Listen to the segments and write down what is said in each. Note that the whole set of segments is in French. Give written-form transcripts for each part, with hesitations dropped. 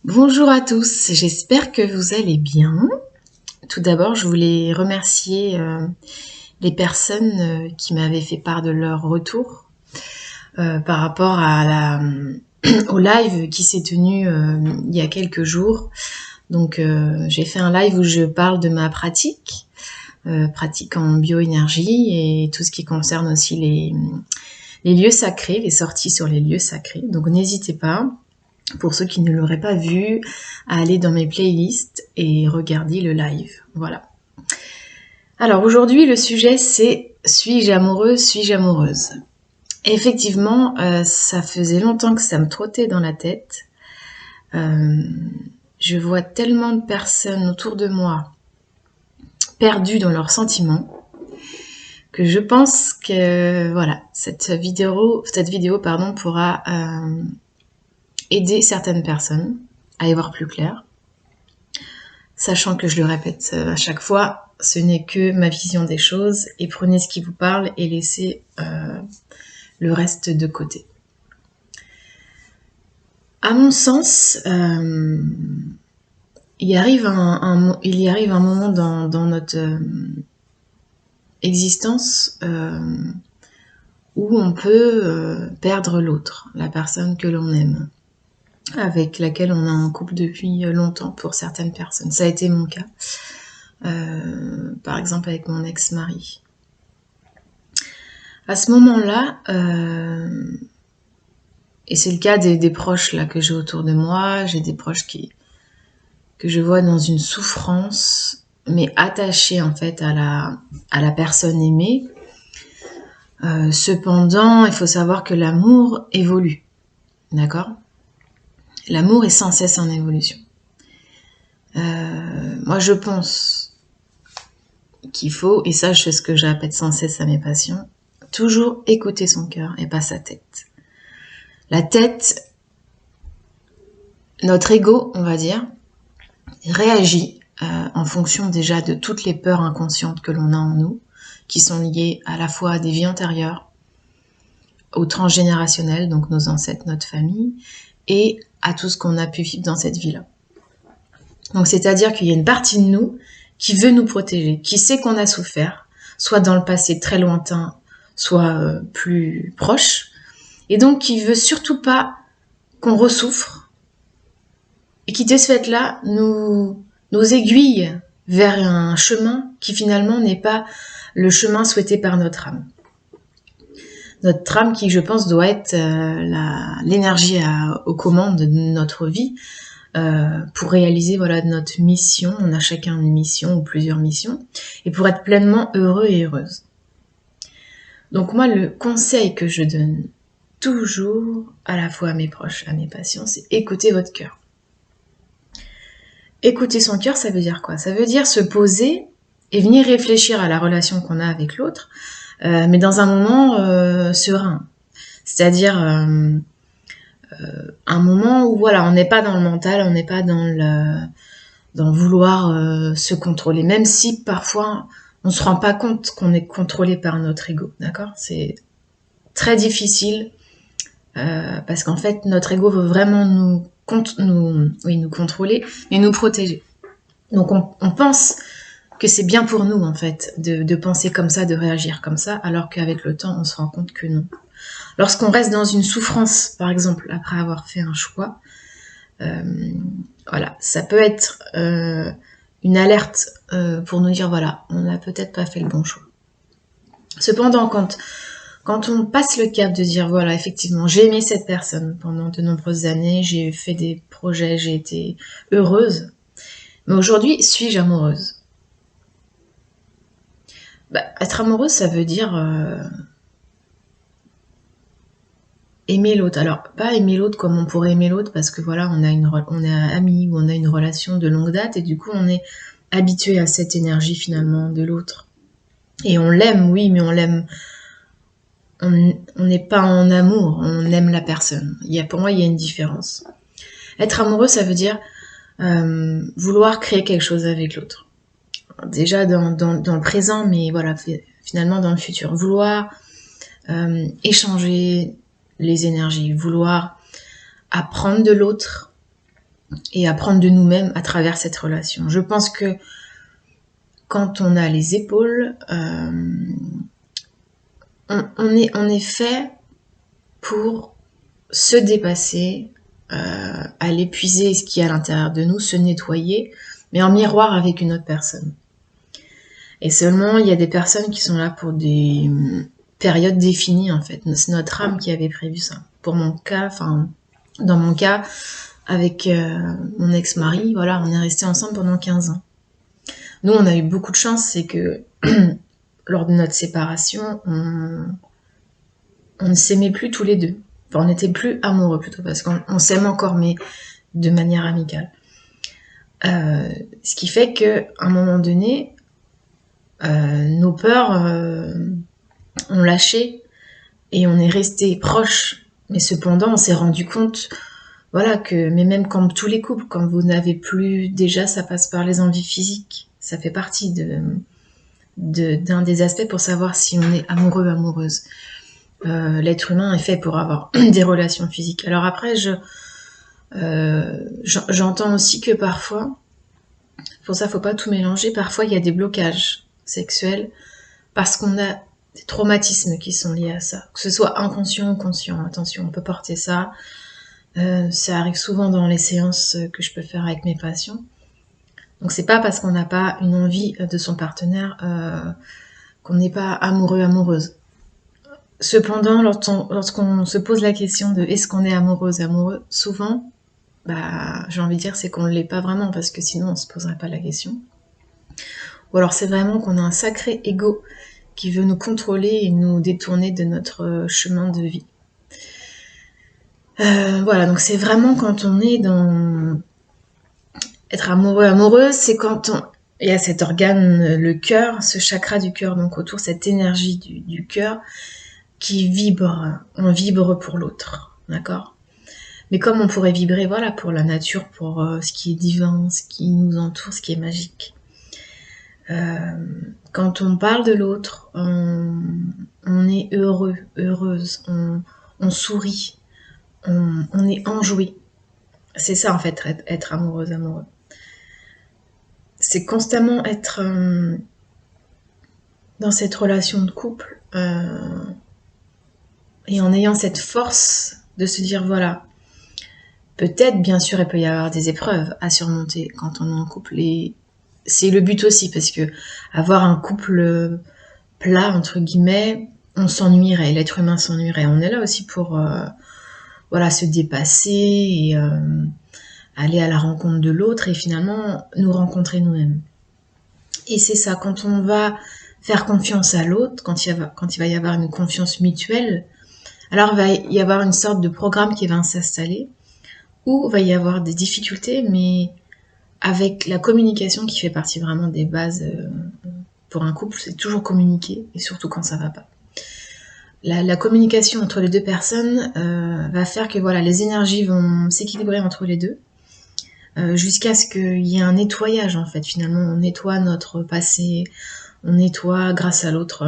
Bonjour à tous, j'espère que vous allez bien. Tout d'abord, je voulais remercier les personnes qui m'avaient fait part de leur retour par rapport au live qui s'est tenu il y a quelques jours. Donc, j'ai fait un live où je parle de ma pratique en bioénergie et tout ce qui concerne aussi les lieux sacrés, les sorties sur les lieux sacrés. Donc, n'hésitez pas, pour ceux qui ne l'auraient pas vu, à aller dans mes playlists et regarder le live. Voilà. Alors aujourd'hui, le sujet c'est suis-je amoureuse, suis-je amoureuse. Et effectivement, ça faisait longtemps que ça me trottait dans la tête. Je vois tellement de personnes autour de moi perdues dans leurs sentiments que je pense que voilà, cette vidéo pourra aider certaines personnes à y voir plus clair. Sachant que je le répète à chaque fois, ce n'est que ma vision des choses et prenez ce qui vous parle et laissez le reste de côté. À mon sens, il y arrive un moment dans notre existence où on peut perdre l'autre, la personne que l'on aime, avec laquelle on est en couple depuis longtemps pour certaines personnes. Ça a été mon cas. Par exemple avec mon ex-mari. À ce moment-là, et c'est le cas des proches là que j'ai autour de moi, j'ai des proches que je vois dans une souffrance, mais attachés en fait à la personne aimée. Cependant, il faut savoir que l'amour évolue, d'accord ? L'amour est sans cesse en évolution. Moi, je pense qu'il faut, et ça, je sais ce que je répète sans cesse à mes patients, toujours écouter son cœur et pas sa tête. La tête, notre ego, on va dire, réagit en fonction déjà de toutes les peurs inconscientes que l'on a en nous, qui sont liées à la fois à des vies antérieures, au transgénérationnel, donc nos ancêtres, notre famille, et à tout ce qu'on a pu vivre dans cette vie-là. Donc c'est-à-dire qu'il y a une partie de nous qui veut nous protéger, qui sait qu'on a souffert, soit dans le passé très lointain, soit plus proche, et donc qui veut surtout pas qu'on ressouffre, et qui de ce fait-là nous aiguille vers un chemin qui finalement n'est pas le chemin souhaité par notre âme. Notre âme qui, je pense, doit être l'énergie aux commandes de notre vie pour réaliser notre mission. On a chacun une mission ou plusieurs missions, et pour être pleinement heureux et heureuse. Donc moi, le conseil que je donne toujours à la fois à mes proches, à mes patients, c'est écouter votre cœur. Écouter son cœur, ça veut dire quoi ? Ça veut dire se poser et venir réfléchir à la relation qu'on a avec l'autre, mais dans un moment serein. C'est-à-dire un moment où voilà, on n'est pas dans le mental, on n'est pas dans vouloir se contrôler, même si parfois on se rend pas compte qu'on est contrôlé par notre ego, d'accord ? C'est très difficile parce qu'en fait notre ego veut vraiment nous contrôler et nous protéger. Donc on pense que c'est bien pour nous en fait de penser comme ça, de réagir comme ça, alors qu'avec le temps on se rend compte que non. Lorsqu'on reste dans une souffrance, par exemple, après avoir fait un choix, voilà, ça peut être une alerte pour nous dire voilà, on n'a peut-être pas fait le bon choix. Cependant, quand on passe le cap de dire voilà, effectivement, j'ai aimé cette personne pendant de nombreuses années, j'ai fait des projets, j'ai été heureuse, mais aujourd'hui, suis-je amoureuse ? Être amoureuse, ça veut dire aimer l'autre. Alors, pas aimer l'autre comme on pourrait aimer l'autre, parce que voilà, on est amis ou on a une relation de longue date, et du coup, on est habitué à cette énergie finalement de l'autre. Et on l'aime, oui, mais on l'aime. On n'est pas en amour, on aime la personne. Pour moi, il y a une différence. Être amoureux, ça veut dire vouloir créer quelque chose avec l'autre. Déjà dans le présent, mais voilà, finalement dans le futur. Vouloir échanger les énergies, vouloir apprendre de l'autre, et apprendre de nous-mêmes à travers cette relation. Je pense que quand on a les épaules, on est fait pour se dépasser, aller puiser ce qui est à l'intérieur de nous, se nettoyer, mais en miroir avec une autre personne. Et seulement, il y a des personnes qui sont là pour des périodes définies, en fait. C'est notre âme qui avait prévu ça. Pour mon cas, dans mon cas, avec mon ex-mari, voilà, on est restés ensemble pendant 15 ans. Nous, on a eu beaucoup de chance, c'est que lors de notre séparation, on ne s'aimait plus tous les deux. Enfin, on n'était plus amoureux plutôt, parce qu'on s'aime encore, mais de manière amicale. Ce qui fait qu'à un moment donné, nos peurs ont lâché et on est resté proches. Mais cependant, on s'est rendu compte, voilà, que, mais même comme tous les couples, quand vous n'avez plus, déjà, ça passe par les envies physiques. Ça fait partie d'un des aspects pour savoir si on est amoureux, amoureuse. L'être humain est fait pour avoir des relations physiques. Alors après, j'entends aussi que parfois, pour ça, faut pas tout mélanger. Parfois, il y a des blocages sexuels parce qu'on a des traumatismes qui sont liés à ça. Que ce soit inconscient ou conscient. Attention, on peut porter ça. Ça arrive souvent dans les séances que je peux faire avec mes patients. Donc c'est pas parce qu'on n'a pas une envie de son partenaire qu'on n'est pas amoureux, amoureuse. Cependant, lorsqu'on se pose la question de est-ce qu'on est amoureuse, amoureux, souvent, j'ai envie de dire c'est qu'on ne l'est pas vraiment parce que sinon on se poserait pas la question. Ou alors c'est vraiment qu'on a un sacré ego qui veut nous contrôler et nous détourner de notre chemin de vie. Voilà, donc c'est vraiment quand on est dans être amoureux, amoureuse, c'est quand il y a cet organe, le cœur, ce chakra du cœur, donc autour, cette énergie du cœur qui vibre, on vibre pour l'autre, d'accord? Mais comme on pourrait vibrer, voilà, pour la nature, pour ce qui est divin, ce qui nous entoure, ce qui est magique. Quand on parle de l'autre, on est heureux, heureuse, on sourit, on est enjoué. C'est ça en fait, être amoureuse, amoureux. C'est constamment être dans cette relation de couple et en ayant cette force de se dire voilà, peut-être bien sûr il peut y avoir des épreuves à surmonter quand on est en couple et c'est le but aussi parce que avoir un couple plat entre guillemets, on s'ennuierait, l'être humain s'ennuierait. On est là aussi pour voilà, se dépasser et aller à la rencontre de l'autre et finalement nous rencontrer nous-mêmes. Et c'est ça, quand on va faire confiance à l'autre, quand il va y avoir une confiance mutuelle, alors il va y avoir une sorte de programme qui va s'installer où il va y avoir des difficultés, mais avec la communication qui fait partie vraiment des bases pour un couple, c'est toujours communiquer, et surtout quand ça va pas. La communication entre les deux personnes va faire que voilà, les énergies vont s'équilibrer entre les deux, jusqu'à ce qu'il y ait un nettoyage en fait. Finalement, on nettoie notre passé, on nettoie grâce à l'autre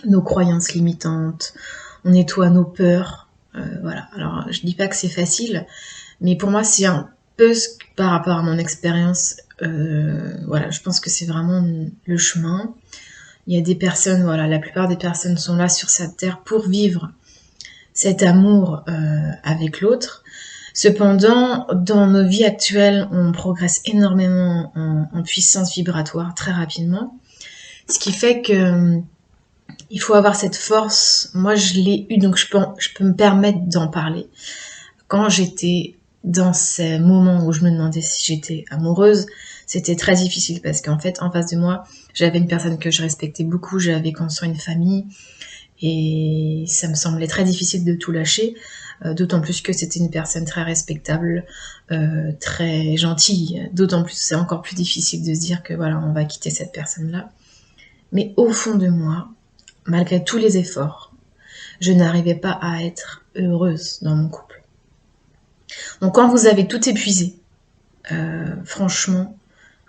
nos croyances limitantes, on nettoie nos peurs. Voilà. Alors, je dis pas que c'est facile, mais pour moi, c'est un peu par rapport à mon expérience. Voilà, je pense que c'est vraiment le chemin. Il y a des personnes, voilà, la plupart des personnes sont là sur cette terre pour vivre cet amour avec l'autre. Cependant, dans nos vies actuelles, on progresse énormément en puissance vibratoire très rapidement, ce qui fait que il faut avoir cette force. Moi, je l'ai eu, donc je peux me permettre d'en parler. Quand j'étais dans ces moments où je me demandais si j'étais amoureuse, c'était très difficile parce qu'en fait, en face de moi, j'avais une personne que je respectais beaucoup, j'avais construit une famille et ça me semblait très difficile de tout lâcher, d'autant plus que c'était une personne très respectable, très gentille, d'autant plus c'est encore plus difficile de se dire que voilà, on va quitter cette personne-là. Mais au fond de moi, malgré tous les efforts, je n'arrivais pas à être heureuse dans mon couple. Donc quand vous avez tout épuisé, franchement,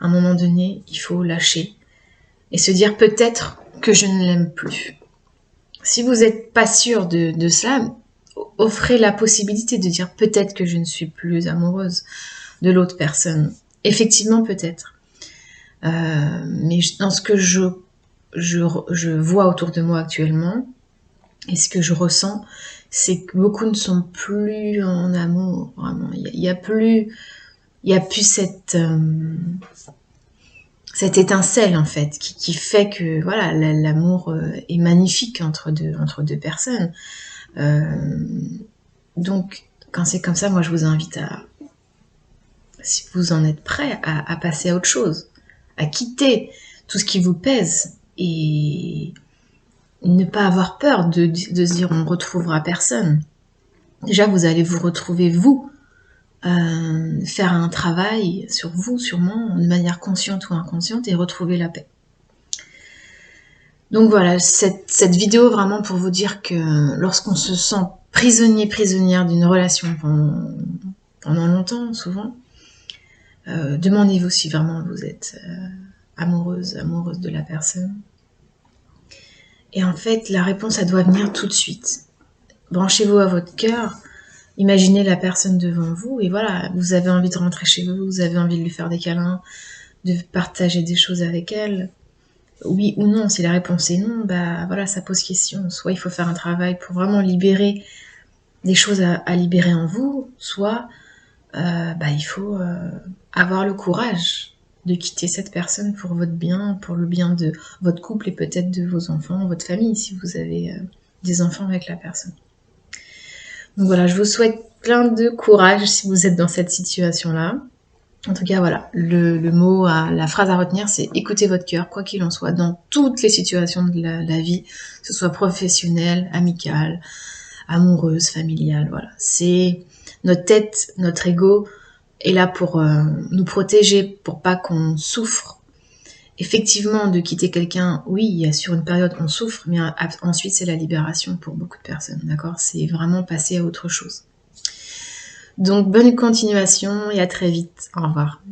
à un moment donné, il faut lâcher et se dire peut-être que je ne l'aime plus. Si vous n'êtes pas sûr de cela, offrez la possibilité de dire peut-être que je ne suis plus amoureuse de l'autre personne. Effectivement, peut-être. Mais dans ce que je vois autour de moi actuellement, et ce que je ressens, c'est que beaucoup ne sont plus en amour, vraiment. Il y a plus cette étincelle, en fait, qui fait que, voilà, l'amour est magnifique entre deux personnes. Donc, quand c'est comme ça, moi, je vous invite si vous en êtes prêt, à passer à autre chose, à quitter tout ce qui vous pèse et ne pas avoir peur de se dire on ne retrouvera personne. Déjà, vous allez vous retrouver vous, faire un travail sur vous, sûrement, de manière consciente ou inconsciente, et retrouver la paix. Donc voilà, cette vidéo vraiment pour vous dire que lorsqu'on se sent prisonnière d'une relation pendant longtemps, souvent, demandez-vous si vraiment vous êtes amoureuse de la personne. Et en fait, la réponse, elle doit venir tout de suite. Branchez-vous à votre cœur, imaginez la personne devant vous, et voilà, vous avez envie de rentrer chez vous, vous avez envie de lui faire des câlins, de partager des choses avec elle. Oui ou non, si la réponse est non, bah voilà, ça pose question. Soit il faut faire un travail pour vraiment libérer des choses à libérer en vous, soit il faut avoir le courage de quitter cette personne pour votre bien, pour le bien de votre couple et peut-être de vos enfants, votre famille, si vous avez des enfants avec la personne. Donc voilà, je vous souhaite plein de courage si vous êtes dans cette situation-là. En tout cas, voilà, le mot, la phrase à retenir, c'est écoutez votre cœur, quoi qu'il en soit, dans toutes les situations de la vie, que ce soit professionnelle, amicale, amoureuse, familiale, voilà. C'est notre tête, notre ego est là pour nous protéger, pour pas qu'on souffre. Effectivement, de quitter quelqu'un, oui, sur une période on souffre, mais ensuite c'est la libération pour beaucoup de personnes, d'accord? C'est vraiment passer à autre chose. Donc bonne continuation et à très vite. Au revoir.